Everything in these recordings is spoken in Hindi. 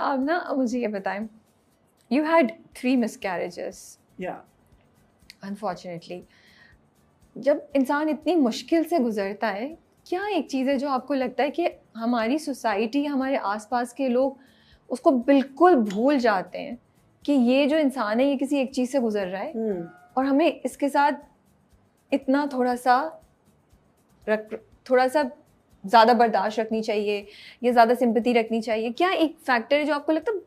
आप ना मुझे ये बताएं, यू हैड 3 मिसकैरेजेस अनफॉर्चुनेटली। जब इंसान इतनी मुश्किल से गुजरता है, क्या एक चीज़ है जो आपको लगता है कि हमारी सोसाइटी, हमारे आसपास के लोग उसको बिल्कुल भूल जाते हैं कि ये जो इंसान है ये किसी एक चीज़ से गुजर रहा है और हमें इसके साथ इतना थोड़ा सा ज़्यादा बर्दाश्त रखनी चाहिए या ज़्यादा सिंपैथी रखनी चाहिए? क्या एक फैक्टर है जो आपको लगता है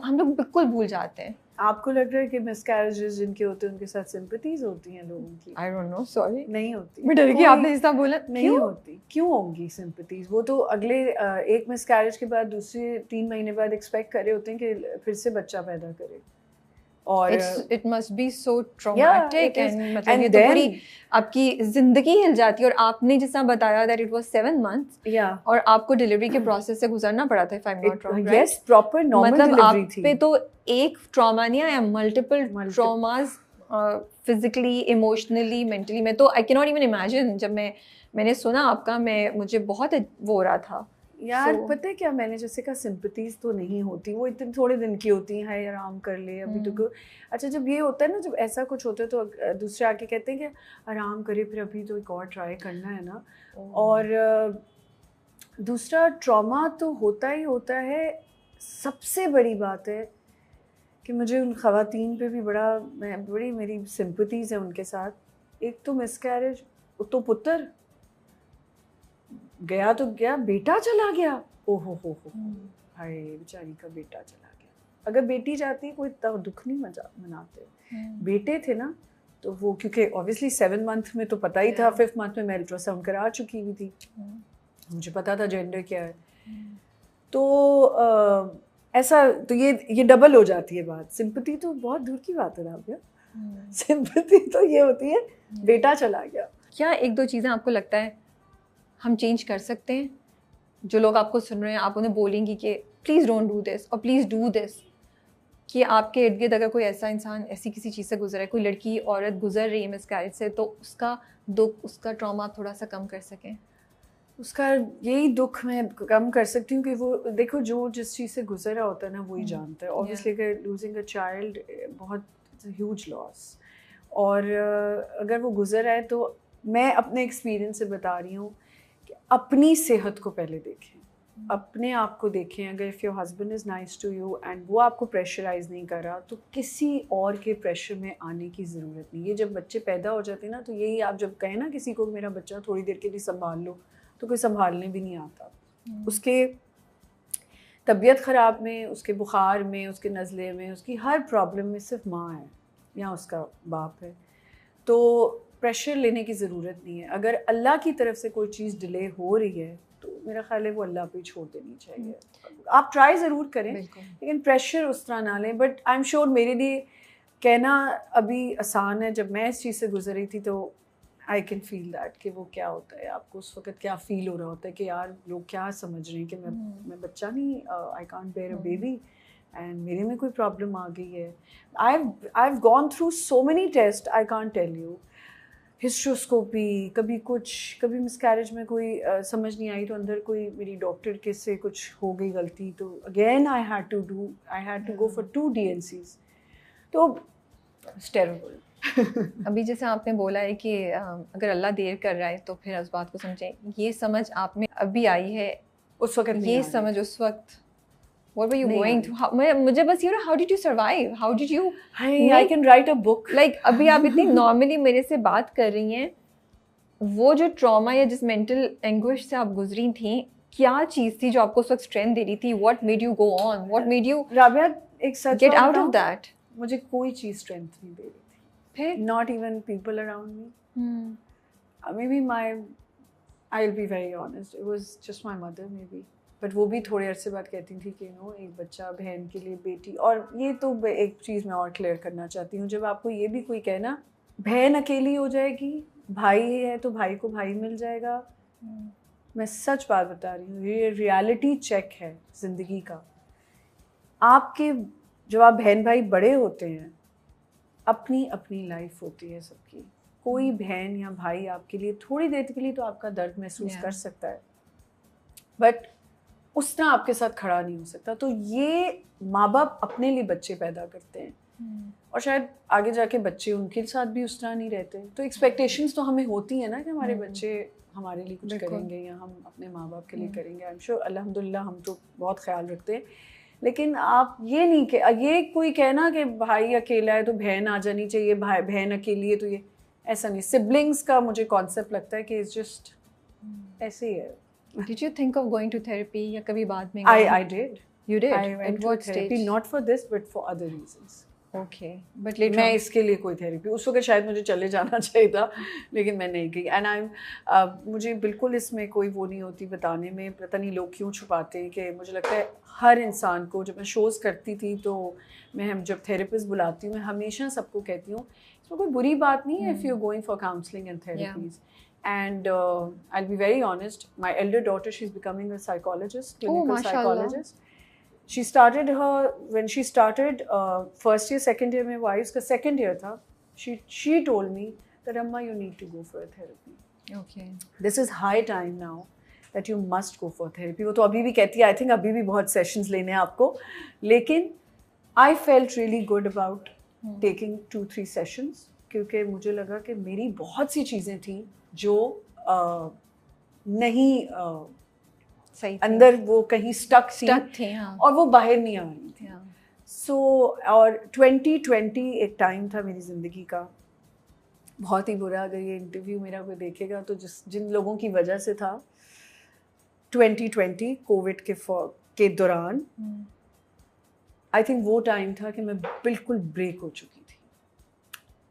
हम लोग बिल्कुल भूल जाते हैं? आपको लग रहा है कि मिसकैरेजेस जिनके होते हैं उनके साथ सिंपैथीज होती हैं लोगों की? आई डोंट नो, सॉरी, नहीं होती। मैं डर गई आपने जितना बोला। नहीं होती। क्यों होंगी सिंपैथीज? वो तो अगले एक मिसकैरेज के बाद दूसरे 3 महीने बाद एक्सपेक्ट कर रहे होते हैं कि फिर से बच्चा पैदा करे। और it must be so traumatic and मतलब and ये तो पूरी आपकी जिंदगी हिल जाती है। और आपने जितना बताया that it was 7 months और आपको डिलीवरी के प्रोसेस से गुजरना पड़ा था, if I'm not wrong, right? Yes, proper normal मतलब delivery आप थी। पे तो एक ट्रॉमा नहीं आया, multiple traumas, physically, emotionally, mentally. मैं तो I can not even imagine. जब मैंने सुना आपका, मुझे बहुत वो हो रहा था यार। पता है क्या, मैंने जैसे कहा सिंपैथीज तो नहीं होती, वो इतने थोड़े दिन की होती हैं। हाय आराम कर ले अभी तो। अच्छा, जब ये होता है ना, जब ऐसा कुछ होता है तो दूसरे आके कहते हैं कि आराम करे, फिर अभी तो एक और ट्राई करना है ना। और दूसरा ट्रॉमा तो होता ही होता है। सबसे बड़ी बात है कि मुझे उन ख़वातीन पे भी बड़ी मेरी सिंपैथीज़ है उनके साथ। एक तो मिसकैरेज, तो पुत्र गया तो गया, बेटा चला गया। ओहो हो हाय, बेचारी का बेटा चला गया। अगर बेटी जाती कोई तब दुख नहीं मनाते। बेटे थे ना, तो वो क्योंकि ऑब्वियसली 7 मंथ में तो पता ही था, 5th मंथ में मैं अल्ट्रासाउंड करा चुकी हुई थी, मुझे पता था जेंडर क्या है। तो ऐसा तो ये डबल हो जाती है बात। सिंपैथी तो बहुत दूर की बात है राबिया। सिंपैथी तो ये होती है बेटा चला गया। क्या 1-2 चीज़ें आपको लगता है हम चेंज कर सकते हैं? जो लोग आपको सुन रहे हैं, आप उन्हें बोलेंगी कि प्लीज़ डोंट डू दिस और प्लीज़ डू दिस, कि आपके इर्द गिर्द अगर कोई ऐसा इंसान ऐसी किसी चीज़ से गुजर है, कोई लड़की औरत गुजर रही है मिसकैरेज से, तो उसका दुख, उसका ट्रॉमा आप थोड़ा सा कम कर सकें? उसका यही दुख मैं कम कर सकती हूँ कि वो देखो, जो जिस चीज़ से गुजर रहा होता है ना वही जानता है। ऑब्वियसली अगर लूजिंग अ चाइल्ड बहुत ह्यूज लॉस, और अगर वो गुजर रहा है तो मैं अपने एक्सपीरियंस से बता रही हूँ कि अपनी सेहत को पहले देखें, अपने आप को देखें। अगर if your husband is nice to you and वो आपको प्रेशराइज नहीं कर रहा, तो किसी और के प्रेशर में आने की ज़रूरत नहीं। ये जब बच्चे पैदा हो जाते हैं ना, तो यही आप जब कहें ना किसी को मेरा बच्चा थोड़ी देर के लिए संभाल लो, तो कोई संभालने भी नहीं आता। उसके तबीयत ख़राब में, उसके बुखार में, उसके नज़ले में, उसकी हर प्रॉब्लम में सिर्फ माँ है या उसका बाप है। तो प्रेशर लेने की ज़रूरत नहीं है। अगर अल्लाह की तरफ से कोई चीज़ डिले हो रही है तो मेरा ख्याल है वो अल्लाह पे छोड़ देनी चाहिए। आप ट्राई ज़रूर करें, लेकिन प्रेशर उस तरह ना लें। बट आई एम श्योर मेरे लिए कहना अभी आसान है। जब मैं इस चीज़ से गुजर रही थी तो आई कैन फील दैट कि वो क्या होता है, आपको उस वक्त क्या फ़ील हो रहा होता है कि यार लोग क्या समझ रहे हैं कि मैं बच्चा नहीं, I can't bear a baby and मेरे में कोई प्रॉब्लम आ गई है। I have gone through so many test, I can't tell you. Hysteroscopy, कभी कुछ, कभी मिसकैरेज में कोई समझ नहीं आई तो अंदर कोई मेरी डॉक्टर के से कुछ हो गई गलती, तो again I had to go for 2 DNCs। तो इट्स टेरिबल। अभी जैसे आपने बोला है कि अगर अल्लाह देर कर रहा है तो फिर उस बात को समझें, ये समझ आप में अभी आई है, उस वक्त नहीं ये समझ उस वक्त what were you going through? मुझे बस ये, how did you survive? How did you I can write a book. Like अभी आप इतनी नॉर्मली मेरे से बात कर रही हैं, वो जो ट्रॉमा या जिस मेंटल एंग्विश से आप गुजरी थी, क्या चीज़ थी जो आपको उस वक्त स्ट्रेंथ दे रही थी? What made you go on? What made you Rabia एक सच get out of that? मुझे कोई चीज़ स्ट्रेंथ नहीं दे रही थी। फिर Not even people around me. Maybe I'll be very honest, it was just my mother maybe. But वो भी थोड़े अरसे बाद कहती थी कि एक बच्चा, बहन के लिए बेटी। और ये तो एक चीज़ मैं और क्लियर करना चाहती हूँ, जब आपको ये भी कोई कहे ना बहन अकेली हो जाएगी, भाई है तो भाई को भाई मिल जाएगा, मैं सच बात बता रही हूँ, ये रियलिटी चेक है ज़िंदगी का। आपके जब आप बहन भाई बड़े होते हैं, अपनी अपनी लाइफ होती है सबकी। कोई बहन या भाई आपके लिए थोड़ी देर के लिए तो आपका दर्द महसूस कर सकता है, बट उस तरह आपके साथ खड़ा नहीं हो सकता। तो ये माँ बाप अपने लिए बच्चे पैदा करते हैं और शायद आगे जाके बच्चे उनके साथ भी उस तरह नहीं रहते। तो एक्सपेक्टेशंस तो हमें होती है ना कि हमारे बच्चे हमारे लिए कुछ करेंगे या हम अपने माँ बाप के लिए करेंगे। आई एम श्योर अल्हम्दुलिल्लाह हम तो बहुत ख्याल रखते हैं, लेकिन आप ये नहीं कि ये कोई कहना कि भाई अकेला है तो बहन आ जानी चाहिए, भाई बहन अकेली है तो ये, ऐसा नहीं। सिबलिंग्स का मुझे कॉन्सेप्ट लगता है कि इट्स जस्ट ऐसे ही है। Did you think of going to therapy या कभी बाद में? I did. You did? I went At to what therapy, stage? not for this but for other reasons. Okay, but later मैं on. इसके लिए कोई थेरेपी, उस वक्त शायद मुझे चले जाना चाहिए था लेकिन मैं नहीं गई। एंड मुझे बिल्कुल इसमें कोई वो नहीं होती बताने में, पता नहीं लोग क्यों छुपाते हैं कि मुझे लगता है हर इंसान को, जब मैं शोज़ करती थी तो मैं जब थेरेपिस्ट बुलाती हूँ मैं हमेशा सबको कहती हूँ इसमें कोई बुरी बात नहीं है if you going for counselling and therapies. And I'll be very honest, my elder daughter, she's becoming a psychologist, clinical psychologist. She started when she started first year, second year में वो आई, उसका second year था, she told me that Amma, you need to go for a therapy. Okay. This is high time now that you must go for therapy. वो तो अभी भी कहती है, I think अभी भी बहुत sessions लेने हैं आपको, लेकिन I felt really good about taking 2-3 sessions क्योंकि मुझे लगा कि मेरी बहुत सी चीज़ें थी जो नहीं सही अंदर वो कहीं स्टक थी हाँ। और वो बाहर नहीं आ रही थी। सो और 2020 एक टाइम था मेरी ज़िंदगी का बहुत ही बुरा। अगर ये इंटरव्यू मेरा कोई देखेगा तो जिन लोगों की वजह से था, 2020 कोविड के दौरान आई थिंक वो टाइम था कि मैं बिल्कुल ब्रेक हो चुकी थी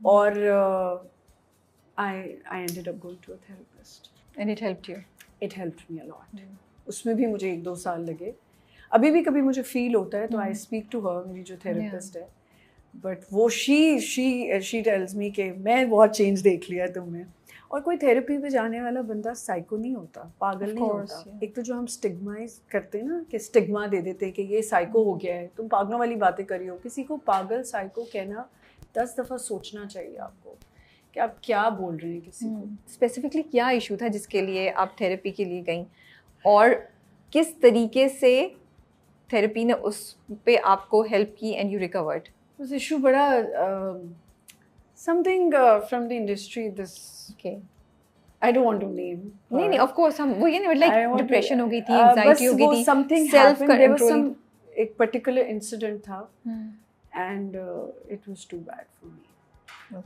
और I ended up going to a therapist. And it helped you? It helped me a lot. उसमें भी मुझे 1-2 साल लगे। अभी भी कभी मुझे फील होता है तो I speak to her, मेरी जो थेरेपिस्ट है, बट वो she tells me कि मैं बहुत चेंज देख लिया तुमने। और कोई थेरेपी पे जाने वाला बंदा साइको नहीं होता, पागल नहीं होता। एक तो जो हम स्टिग्माइज करते हैं ना कि स्टिग्मा दे देते हैं कि ये साइको हो गया है, तुम पागलों वाली बातें करी हो। किसी को पागल साइको कहना 10 दफ़ा सोचना चाहिए आपको कि आप क्या बोल रहे हैं किसी को। स्पेसिफिकली क्या इशू था जिसके लिए आप थेरेपी के लिए गई और किस तरीके से थेरेपी ने उस पे आपको हेल्प की एंड यू रिकवर्ड? उस इशू बड़ा something from the industry this okay I don't want to name. नहीं ऑफ कोर्स हम वो ये नहीं लाइक डिप्रेशन हो गई थी, एंजाइटी हो गई थी, समथिंग सेल्फ कंट्रोल। एक पर्टिकुलर इंसिडेंट था and it was too bad for me.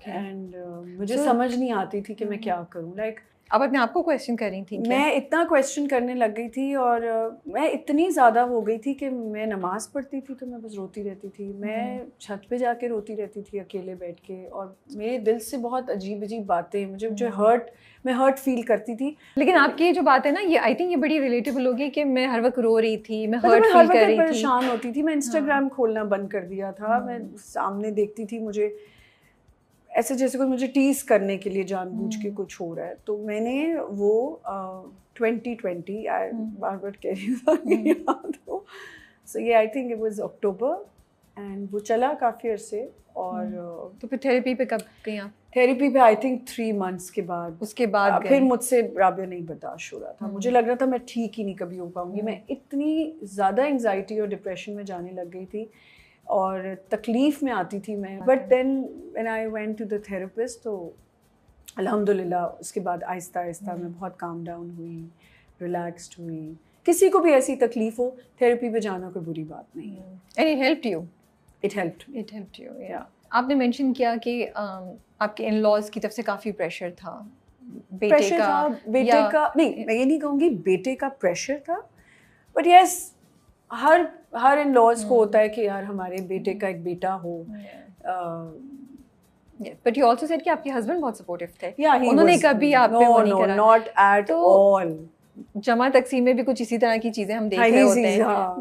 And मुझे समझ नहीं आती थी कि मैं क्या करूं। लाइक आप अपने आप को क्वेश्चन कर रही थी? मैं इतना क्वेश्चन करने लग गई थी और मैं इतनी ज़्यादा हो गई थी कि मैं नमाज़ पढ़ती थी तो मैं बस रोती रहती थी। मैं छत पे जाके रोती रहती थी अकेले बैठ के और मेरे दिल से बहुत अजीब अजीब बातें मुझे जो मैं हर्ट फील करती थी। लेकिन आपकी जो बात है ना, ये आई थिंक ये बड़ी रिलेटेबल होगी कि मैं हर वक्त रो रही थी, मैं हर्ट फील कर रही थी, परेशान होती थी। मैं इंस्टाग्राम खोलना बंद कर दिया था। मैं सामने देखती थी मुझे ऐसे जैसे कोई मुझे टीज करने के लिए जानबूझ के कुछ हो रहा है। तो मैंने वो 2020 बार बार कह रही हूँ याद हो, सो ये I think it was October and वो चला काफ़ी अरसे। और तो फिर थेरेपी पे कब गई आप? थेरेपी पे आई थिंक 3 months के बाद। उसके बाद फिर मुझसे राबिया नहीं बर्दाश्त हो रहा था। मुझे लग रहा था मैं ठीक ही नहीं कभी हो पाऊंगी। मैं इतनी ज़्यादा एंग्जाइटी और डिप्रेशन में जाने लग गई थी और तकलीफ़ में आती थी मैं। But then when I went to the therapist तो अल्हम्दुलिल्लाह उसके बाद आहिस्ता आहिस्ता मैं बहुत काम डाउन हुई, रिलैक्स्ड हुई। किसी को भी ऐसी तकलीफ़ हो, थेरेपी पे जाना कोई बुरी बात नहीं है। And it helped you? It helped you या। आपने मेंशन किया कि आपके इन लॉज की तरफ से काफ़ी प्रेशर था बेटे का नहीं, मैं ये नहीं कहूँगी बेटे का प्रेशर था, but yes her in laws को होता है कि यार हमारे बेटे का एक बेटा हो। बट यू आल्सो सेड कि आपके हस्बैंड बहुत सपोर्टिव थे। उन्होंने कभी आप पे वो नहीं करा? Not at all. जमा तकसीम में भी कुछ इसी तरह की चीजें हम देख रहे होते हैं।